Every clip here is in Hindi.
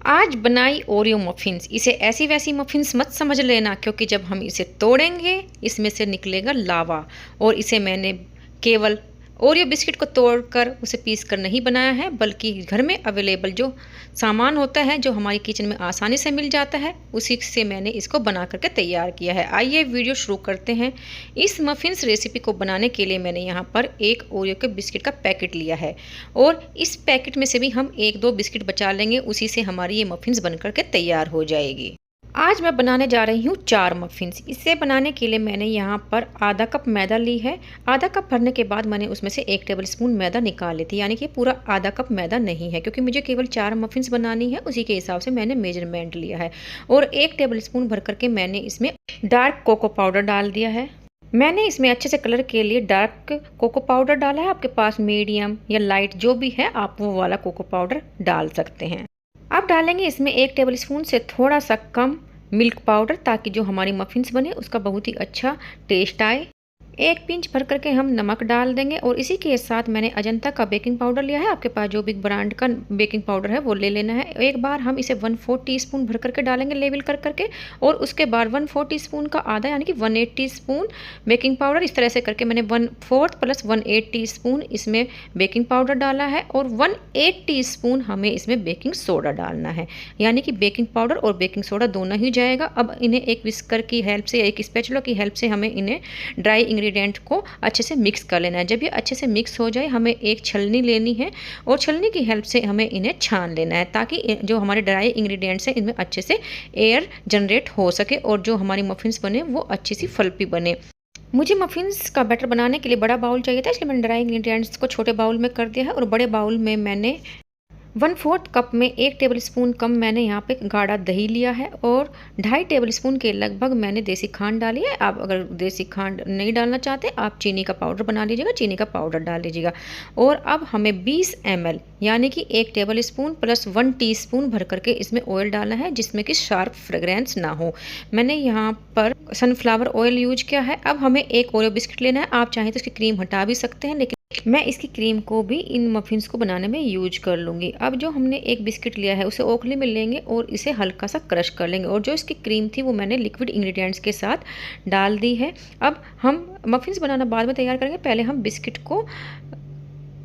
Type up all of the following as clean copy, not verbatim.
आज बनाई ओरियो मफ़िन्स। इसे ऐसी वैसी मफ़िन्स मत समझ लेना, क्योंकि जब हम इसे तोड़ेंगे इसमें से निकलेगा लावा। और इसे मैंने केवल ओरियो बिस्किट को तोड़कर उसे पीस कर नहीं बनाया है, बल्कि घर में अवेलेबल जो सामान होता है, जो हमारी किचन में आसानी से मिल जाता है, उसी से मैंने इसको बना करके तैयार किया है। आइए वीडियो शुरू करते हैं। इस मफ़िन्स रेसिपी को बनाने के लिए मैंने यहाँ पर एक ओरियो के बिस्किट का पैकेट लिया है और इस पैकेट में से भी हम एक दो बिस्किट बचा लेंगे, उसी से हमारी ये मफ़िन्स बन करके तैयार हो जाएगी। आज मैं बनाने जा रही हूँ 4 मफ़िन्स। इसे बनाने के लिए मैंने यहाँ पर आधा कप मैदा ली है। आधा कप भरने के बाद मैंने उसमें से 1 टेबल स्पून मैदा निकाल ली थी, यानी कि पूरा आधा कप मैदा नहीं है, क्योंकि मुझे केवल 4 मफ़िन्स बनानी है, उसी के हिसाब से मैंने मेजरमेंट लिया है। और 1 टेबल स्पून भर करके मैंने इसमें डार्क कोको पाउडर डाल दिया है। मैंने इसमें अच्छे से कलर के लिए डार्क कोको पाउडर डाला है। आपके पास मीडियम या लाइट जो भी है, आप वो वाला कोको पाउडर डाल सकते हैं। अब डालेंगे इसमें 1 टेबल स्पून से थोड़ा सा कम मिल्क पाउडर, ताकि जो हमारी मफ़िन्स बने उसका बहुत ही अच्छा टेस्ट आए। 1 पिंच भर करके हम नमक डाल देंगे और इसी के साथ मैंने अजंता का बेकिंग पाउडर लिया है। आपके पास जो भी ब्रांड का बेकिंग पाउडर है वो ले लेना है। एक बार हम इसे 1/4 टीस्पून भर करके डालेंगे लेवल कर करके, और उसके बाद 1/4 टीस्पून का आधा, यानी कि 1/8 टीस्पून बेकिंग पाउडर। इस तरह से करके मैंने 1/4 + 1/8 टीस्पून इसमें बेकिंग पाउडर डाला है और 1/8 टीस्पून हमें इसमें बेकिंग सोडा डालना है, यानी कि बेकिंग पाउडर और बेकिंग सोडा दोनों ही जाएगा। अब इन्हें एक विस्कर की हेल्प से या एक स्पैचुला की हेल्प से हमें इन्हें ड्राई इंग्रेडिएंट को अच्छे से मिक्स कर लेना है। जब ये अच्छे से मिक्स हो जाए, हमें एक छलनी लेनी है और छलनी की हेल्प से हमें इन्हें छान लेना है, ताकि जो हमारे ड्राई इंग्रेडिएंट्स हैं इनमें अच्छे से एयर जनरेट हो सके और जो हमारी मफ़िन्स बने वो अच्छी सी फल्पी बने। मुझे मफ़िन्स का बैटर बनाने के लिए बड़ा बाउल चाहिए था, इसलिए मैंने ड्राई इंग्रेडिएंट्स को छोटे बाउल में कर दिया है। और बड़े बाउल में मैंने 1/4 कप में 1 टेबल स्पून कम मैंने यहाँ पे गाढ़ा दही लिया है और 2.5 टेबल स्पून के लगभग मैंने देसी खांड डाली है। आप अगर देसी खांड नहीं डालना चाहते, आप चीनी का पाउडर बना लीजिएगा, चीनी का पाउडर डाल लीजिएगा। और अब हमें 20 ml, यानी कि 1 टेबल स्पून प्लस 1 टीस्पून भर करके इसमें ऑयल डालना है, जिसमें कि शार्प फ्रेग्रेंस ना हो। मैंने यहाँ पर सनफ्लावर ऑयल यूज किया है। अब हमें एक ओरियो बिस्किट लेना है। आप चाहें तो इसकी क्रीम हटा भी सकते हैं, लेकिन मैं इसकी क्रीम को भी इन मफ़िन्स को बनाने में यूज कर लूँगी। अब जो हमने एक बिस्किट लिया है उसे ओखली में लेंगे और इसे हल्का सा क्रश कर लेंगे, और जो इसकी क्रीम थी वो मैंने लिक्विड इंग्रेडिएंट्स के साथ डाल दी है। अब हम मफ़िन्स बनाना बाद में तैयार करेंगे, पहले हम बिस्किट को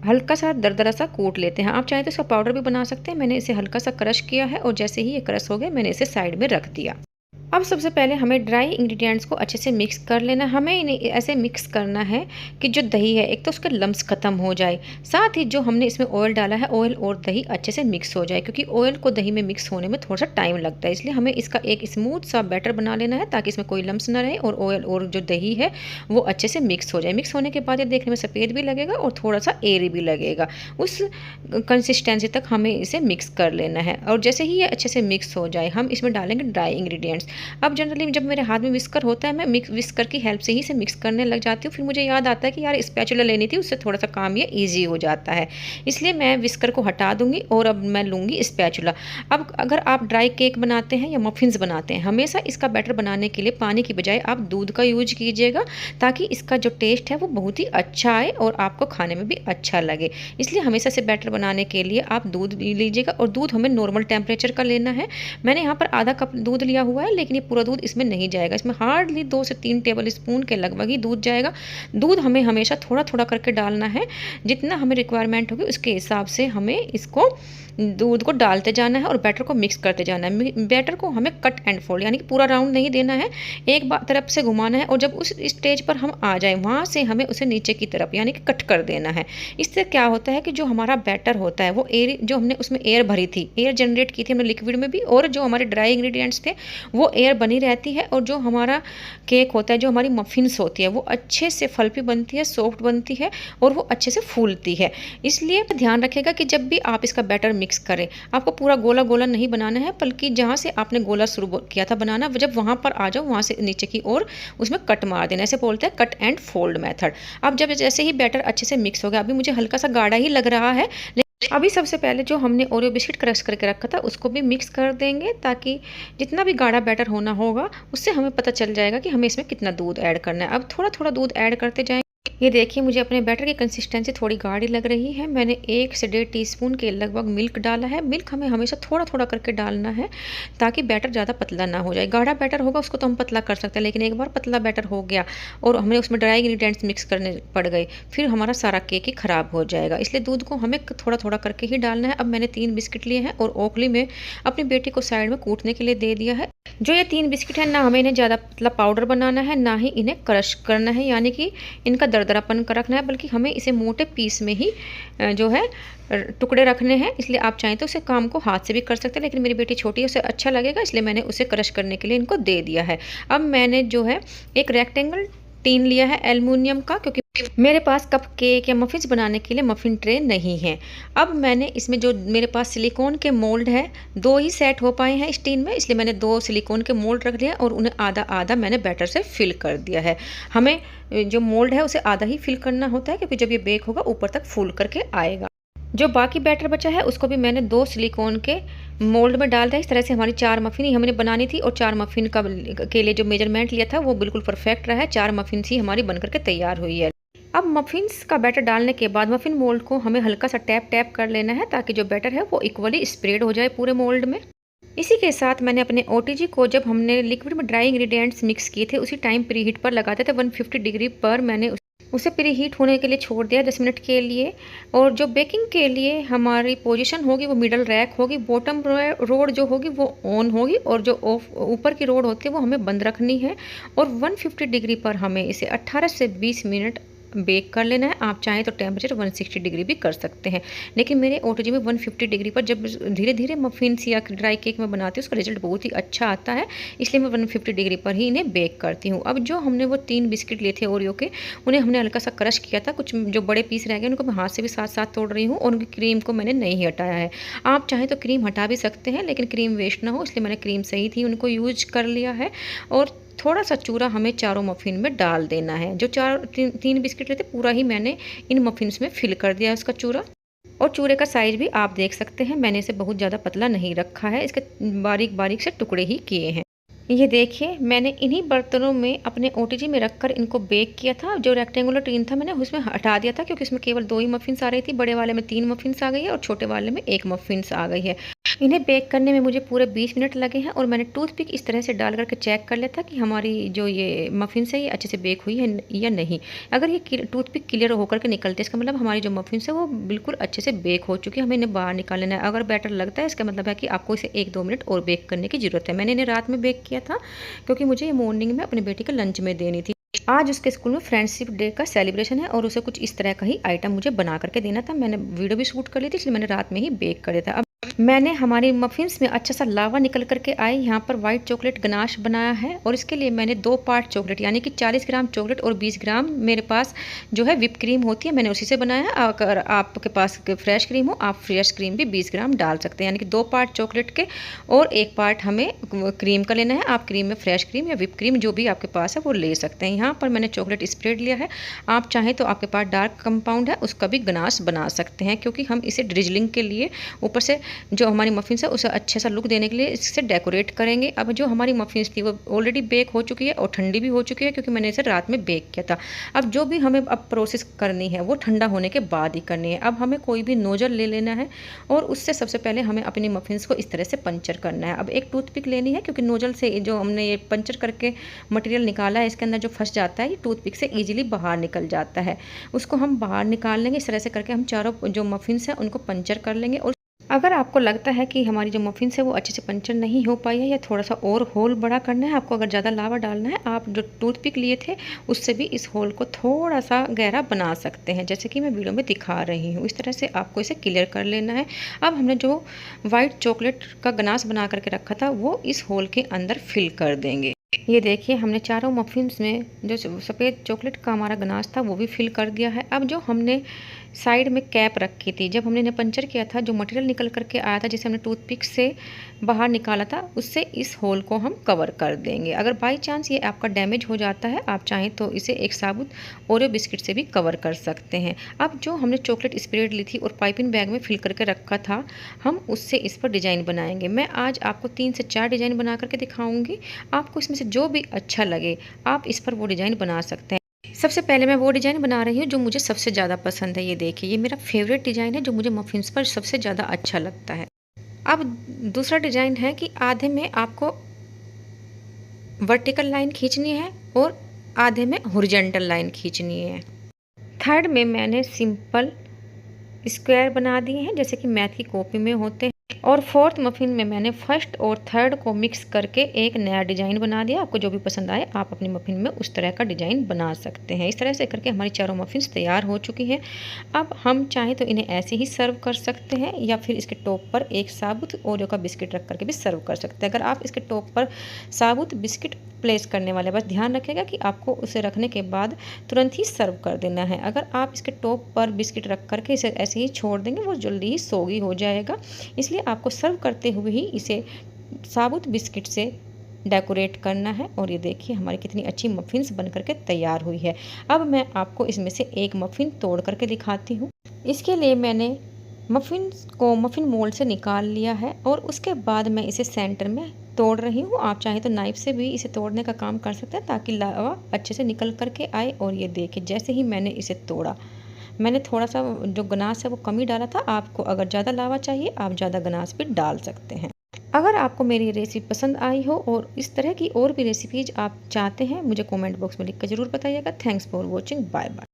हल्का सा दरदरा सा कूट लेते हैं। आप चाहें तो इसका पाउडर भी बना सकते हैं। मैंने इसे हल्का सा क्रश किया है और जैसे ही ये क्रश हो गया मैंने इसे साइड में रख दिया। अब सबसे पहले हमें ड्राई इंग्रेडिएंट्स को अच्छे से मिक्स कर लेना है। हमें इन्हें ऐसे मिक्स करना है कि जो दही है, एक तो उसका लम्स ख़त्म हो जाए, साथ ही जो हमने इसमें ऑयल डाला है, ऑयल और दही अच्छे से मिक्स हो जाए, क्योंकि ऑयल को दही में मिक्स होने में थोड़ा सा टाइम लगता है। इसलिए हमें इसका एक स्मूथ सा बैटर बना लेना है, ताकि इसमें कोई लम्स ना रहे और ऑयल और जो दही है वो अच्छे से मिक्स हो जाए। मिक्स होने के बाद ये देखने में सफ़ेद भी लगेगा और थोड़ा सा एयरी भी लगेगा। उस कंसिस्टेंसी तक हमें इसे मिक्स कर लेना है। और जैसे ही ये अच्छे से मिक्स हो जाए, हम इसमें डालेंगे ड्राई इंग्रेडिएंट्स। अब जनरली जब मेरे हाथ में विस्कर होता है, मैं विस्कर की हेल्प से ही इसे मिक्स करने लग जाती हूँ। फिर मुझे याद आता है कि यार स्पैचुला लेनी थी, उससे थोड़ा सा काम ये ईजी हो जाता है, इसलिए मैं विस्कर को हटा दूंगी और अब मैं लूँगी स्पैचुला। अब अगर आप ड्राई केक बनाते हैं या मफ़िन्स बनाते हैं, हमेशा इसका बैटर बनाने के लिए पानी की बजाय आप दूध का यूज कीजिएगा, ताकि इसका जो टेस्ट है वो बहुत ही अच्छा आए और आपको खाने में भी अच्छा लगे। इसलिए हमेशा से बैटर बनाने के लिए आप दूध लीजिएगा, और दूध हमें नॉर्मल टेम्परेचर का लेना है। मैंने यहाँ पर आधा कप दूध लिया हुआ है, लेकिन ये पूरा दूध इसमें नहीं जाएगा। इसमें हार्डली 2 से 3 टेबल स्पून के लगभग ही दूध जाएगा। दूध हमें हमेशा थोड़ा थोड़ा करके डालना है, जितना हमें रिक्वायरमेंट होगी उसके हिसाब से हमें इसको दूध को डालते जाना है और बैटर को मिक्स करते जाना है। बैटर को हमें कट एंड फोल्ड, यानी कि पूरा राउंड नहीं देना है, एक तरफ से घुमाना है, और जब उस स्टेज पर हम आ जाए वहाँ से हमें उसे नीचे की तरफ यानी कि कट कर देना है। इससे क्या होता है कि जो हमारा बैटर होता है वो एयर, जो हमने उसमें एयर भरी थी, एयर जनरेट की थी हमने लिक्विड में भी, और जो हमारे ड्राई इंग्रेडिएंट्स थे वो एयर बनी रहती है, और जो हमारा केक होता है, जो हमारी मफ़िन्स होती है, वो अच्छे से फल्फी बनती है, सॉफ्ट बनती है और वो अच्छे से फूलती है। इसलिए ध्यान रखिएगा कि जब भी आप इसका बैटर मिक्स करें, आपको पूरा गोला गोला नहीं बनाना है, बल्कि जहाँ से आपने गोला शुरू किया था बनाना, जब वहाँ पर आ जाओ वहाँ से नीचे की ओर उसमें कट मार देना। ऐसे बोलते हैं कट एंड फोल्ड मेथड। अब जब जैसे ही बैटर अच्छे से मिक्स हो गया, अभी मुझे हल्का सा गाढ़ा ही लग रहा है, अभी सबसे पहले जो हमने ओरियो बिस्किट क्रश करके रखा था उसको भी मिक्स कर देंगे, ताकि जितना भी गाढ़ा बैटर होना होगा उससे हमें पता चल जाएगा कि हमें इसमें कितना दूध ऐड करना है। अब थोड़ा थोड़ा दूध ऐड करते जाएंगे। ये देखिए मुझे अपने बैटर की कंसिस्टेंसी थोड़ी गाढ़ी लग रही है। मैंने 1 से डेढ़ टीस्पून के लगभग मिल्क डाला है। मिल्क हमें हमेशा थोड़ा-थोड़ा करके डालना है ताकि बैटर ज़्यादा पतला ना हो जाए। गाढ़ा बैटर होगा उसको तो हम पतला कर सकते हैं, लेकिन एक बार पतला बैटर हो गया और हमें उसमें ड्राई इंग्रीडिएंट्स मिक्स करने पड़ गए, फिर हमारा सारा केक ही ख़राब हो जाएगा। इसलिए दूध को हमें थोड़ा-थोड़ा करके ही डालना है। अब मैंने 3 बिस्किट लिए हैं और ओखली में अपनी बेटी को साइड में कूटने के लिए दे दिया है। जो ये 3 बिस्किट हैं, ना हमें इन्हें ज़्यादा पतला पाउडर बनाना है, ना ही इन्हें क्रश करना है, यानी कि इनका दरदरापन का रखना है, बल्कि हमें इसे मोटे पीस में ही जो है टुकड़े रखने हैं। इसलिए आप चाहें तो उसे काम को हाथ से भी कर सकते हैं, लेकिन मेरी बेटी छोटी है, उसे अच्छा लगेगा, इसलिए मैंने उसे क्रश करने के लिए इनको दे दिया है। अब मैंने जो है एक रेक्टेंगल टीन लिया है एल्युमिनियम का, क्योंकि मेरे पास कप केक या मफ़िन्स बनाने के लिए मफ़िन ट्रे नहीं है। अब मैंने इसमें जो मेरे पास सिलिकॉन के मोल्ड है, 2 ही सेट हो पाए हैं इस टीन में, इसलिए मैंने 2 सिलिकॉन के मोल्ड रख दिया और उन्हें आधा-आधा मैंने बैटर से फिल कर दिया है। हमें जो मोल्ड है उसे आधा ही फिल करना होता है, क्योंकि जब ये बेक होगा ऊपर तक फूल करके आएगा। जो बाकी बैटर बचा है उसको भी मैंने 2 सिलिकॉन के मोल्ड में डाल दिया। इस तरह से हमारी 4 मफ़िन ही हमने बनानी थी और 4 मफ़िन का के लिए जो मेजरमेंट लिया था वो बिल्कुल परफेक्ट रहा है। 4 मफ़िन्स ही हमारी बन कर के तैयार हुई है। अब मफ़िन्स का बैटर डालने के बाद मफ़िन मोल्ड को हमें हल्का सा टैप कर लेना है, ताकि जो बैटर है वो इक्वली स्प्रेड हो जाए पूरे मोल्ड में। इसी के साथ मैंने अपने ओटीजी को, जब हमने लिक्विड में ड्राई इंग्रेडिएंट्स मिक्स किए थे, उसी टाइम प्रीहीट पर लगाते थे 150 डिग्री पर मैंने उसे प्रीहीट होने के लिए छोड़ दिया 10 मिनट के लिए। और जो बेकिंग के लिए हमारी पोजीशन होगी वो मिडल रैक होगी, बॉटम रोड जो होगी वो ऑन होगी और जो ऊपर की रोड होती है वो हमें बंद रखनी है। और 150 डिग्री पर हमें इसे 18 से 20 मिनट बेक कर लेना है। आप चाहें तो टेम्परेचर 160 डिग्री भी कर सकते हैं, लेकिन मेरे ओटीजी में 150 डिग्री पर जब धीरे धीरे मफ़िन्स या ड्राई केक में बनाती हूँ उसका रिजल्ट बहुत ही अच्छा आता है, इसलिए मैं 150 डिग्री पर ही इन्हें बेक करती हूँ। अब जो हमने वो 3 बिस्किट लिए थे ओरियो के, उन्हें हमने हल्का सा क्रश किया था, कुछ जो बड़े पीस रह गए उनको मैं हाथ से भी साथ साथ तोड़ रही हूँ और उनकी क्रीम को मैंने नहीं हटाया है। आप चाहें तो क्रीम हटा भी सकते हैं, लेकिन क्रीम वेस्ट ना हो इसलिए मैंने क्रीम सही थी उनको यूज कर लिया है। और थोड़ा सा चूरा हमें चारों मफ़िन में डाल देना है। जो 3 बिस्किट लेते पूरा ही मैंने इन मफ़िन्स में फिल कर दिया है उसका चूरा। और चूरे का साइज़ भी आप देख सकते हैं, मैंने इसे बहुत ज़्यादा पतला नहीं रखा है, इसके बारीक बारीक से टुकड़े ही किए हैं। ये देखिए मैंने इन्हीं बर्तनों में अपने ओटीजी में रखकर इनको बेक किया था। जो रेक्टेंगुलर टीन था मैंने उसमें हटा दिया था, क्योंकि इसमें केवल 2 ही मफ़िन्स आ रही थी। बड़े वाले में 3 मफ़िन्स आ गई है और छोटे वाले में 1 मफ़िन्स आ गई है। इन्हें बेक करने में मुझे पूरे 20 मिनट लगे हैं और मैंने टूथपिक इस तरह से डाल करके चेक कर लिया था कि हमारी जो ये मफ़िन्स है ये अच्छे से बेक हुई है या नहीं। अगर ये टूथपिक क्लियर होकर के निकलते हैं, इसका मतलब हमारी जो मफ़िन्स है वो बिल्कुल अच्छे से बेक हो चुकी है। हमें इन्हें बाहर निकाल लेना है। अगर बैटर लगता है इसका मतलब है कि आपको इसे 1-2 मिनट और बेक करने की ज़रूरत है। मैंने इन्हें रात में बेक किया था, क्योंकि मुझे ये मॉर्निंग में अपनी बेटी के लंच में देनी थी। आज उसके स्कूल में फ्रेंडशिप डे का सेलिब्रेशन है और उसे कुछ इस तरह का ही आइटम मुझे बना करके देना था। मैंने वीडियो भी शूट कर ली थी, इसलिए मैंने रात में ही बेक कर दिया था। अब मैंने हमारी मफ़िन्स में अच्छा सा लावा निकल करके आए। यहाँ पर वाइट चॉकलेट गनाश बनाया है और इसके लिए मैंने 2 पार्ट चॉकलेट, यानी कि 40 ग्राम चॉकलेट और 20 ग्राम मेरे पास जो है व्हिप क्रीम होती है, मैंने उसी से बनाया है। अगर आपके पास फ्रेश क्रीम हो, आप फ्रेश क्रीम भी 20 ग्राम डाल सकते हैं, यानी कि 2 पार्ट चॉकलेट के और 1 पार्ट हमें क्रीम का लेना है। आप क्रीम में फ्रेश क्रीम या व्हिप क्रीम जो भी आपके पास है वो ले सकते हैं। यहाँ पर मैंने चॉकलेट स्प्रेड लिया है। आप चाहें तो आपके पास डार्क कंपाउंड है उसका भी गनाश बना सकते हैं, क्योंकि हम इसे ड्रिजलिंग के लिए ऊपर से जो हमारी मफ़िन्स है उसे अच्छे सा लुक देने के लिए इससे डेकोरेट करेंगे। अब जो हमारी मफ़िन्स थी वो ऑलरेडी बेक हो चुकी है और ठंडी भी हो चुकी है, क्योंकि मैंने इसे रात में बेक किया था। अब जो भी हमें अब प्रोसेस करनी है वो ठंडा होने के बाद ही करनी है। अब हमें कोई भी नोजल ले लेना है और उससे सबसे पहले हमें अपनी मफ़िन्स को इस तरह से पंचर करना है। अब एक टूथपिक लेनी है, क्योंकि नोजल से जो हमने ये पंचर करके मटेरियल निकाला है इसके अंदर जो फंस जाता है ये टूथपिक से ईजिली बाहर निकल जाता है। उसको हम बाहर निकाल लेंगे। इस तरह से करके हम चारों जो मफ़िन्स हैं उनको पंचर कर लेंगे। और अगर आपको लगता है कि हमारी जो मफ़िन्स है वो अच्छे से पंचर नहीं हो पाई है या थोड़ा सा और होल बड़ा करना है, आपको अगर ज़्यादा लावा डालना है, आप जो टूथपिक लिए थे उससे भी इस होल को थोड़ा सा गहरा बना सकते हैं, जैसे कि मैं वीडियो में दिखा रही हूँ। इस तरह से आपको इसे क्लियर कर लेना है। अब हमने जो वाइट चॉकलेट का गनाश बना करके रखा था वो इस होल के अंदर फिल कर देंगे। ये देखिए हमने चारों मफ़िन्स में जो सफ़ेद चॉकलेट का हमारा गनाश था वो भी फिल कर दिया है। अब जो हमने साइड में कैप रखी थी, जब हमने इन्हें पंचर किया था, जो मटेरियल निकल करके आया था जिसे हमने टूथपिक से बाहर निकाला था, उससे इस होल को हम कवर कर देंगे। अगर बाई चांस ये आपका डैमेज हो जाता है, आप चाहें तो इसे एक साबुत ओरियो बिस्किट से भी कवर कर सकते हैं। अब जो हमने चॉकलेट स्प्रेड ली थी और पाइपिंग बैग में फिल करके रखा था, हम उससे इस पर डिज़ाइन बनाएंगे। मैं आज आपको 3 से 4 डिज़ाइन बना करके दिखाऊंगी। आपको इसमें से जो भी अच्छा लगे आप इस पर वो डिज़ाइन बना सकते हैं। सबसे पहले मैं वो डिज़ाइन बना रही हूँ जो मुझे सबसे ज़्यादा पसंद है। ये देखिए, ये मेरा फ़ेवरेट डिज़ाइन है जो मुझे मफ़िन्स पर सबसे ज़्यादा अच्छा लगता है। अब दूसरा डिज़ाइन है कि आधे में आपको वर्टिकल लाइन खींचनी है और आधे में हॉरिजॉन्टल लाइन खींचनी है। थर्ड में मैंने सिंपल स्क्वायर बना दिए हैं जैसे कि मैथ की कॉपी में होते हैं। और फोर्थ मफ़िन में मैंने फर्स्ट और थर्ड को मिक्स करके एक नया डिज़ाइन बना दिया। आपको जो भी पसंद आए आप अपनी मफ़िन में उस तरह का डिज़ाइन बना सकते हैं। इस तरह से करके हमारी चारों मफ़िन्स तैयार हो चुकी हैं। अब हम चाहें तो इन्हें ऐसे ही सर्व कर सकते हैं या फिर इसके टॉप पर एक साबुत ओरियो का बिस्किट रख करके भी सर्व कर सकते हैं। अगर आप इसके टॉप पर साबुत बिस्किट प्लेस करने वाले, बस ध्यान रखिएगा कि आपको उसे रखने के बाद तुरंत ही सर्व कर देना है। अगर आप इसके टॉप पर बिस्किट रख करके इसे ऐसे ही छोड़ देंगे वो जल्दी ही सोगी हो जाएगा। इसलिए आपको सर्व करते हुए ही इसे साबुत बिस्किट से डेकोरेट करना है। और ये देखिए हमारी कितनी अच्छी मफ़िन्स बन करके तैयार हुई है। अब मैं आपको इसमें से एक मफ़िन तोड़ करके दिखाती हूँ। इसके लिए मैंने मफ़िन्स को मफ़िन मोल्ड से निकाल लिया है और उसके बाद मैं इसे सेंटर में तोड़ रही हूँ। आप चाहें तो नाइफ़ से भी इसे तोड़ने का काम कर सकते हैं ताकि लावा अच्छे से निकल करके आए। और ये देखिए जैसे ही मैंने इसे तोड़ा, मैंने थोड़ा-सा जो गनास है वो कम ही डाला था। आपको अगर ज़्यादा लावा चाहिए आप ज़्यादा गनास भी डाल सकते हैं। अगर आपको मेरी रेसिपी पसंद आई हो और इस तरह की और भी रेसिपीज़ आप चाहते हैं, मुझे कमेंट बॉक्स में लिख कर ज़रूर बताइएगा। Thanks for watching. Bye bye.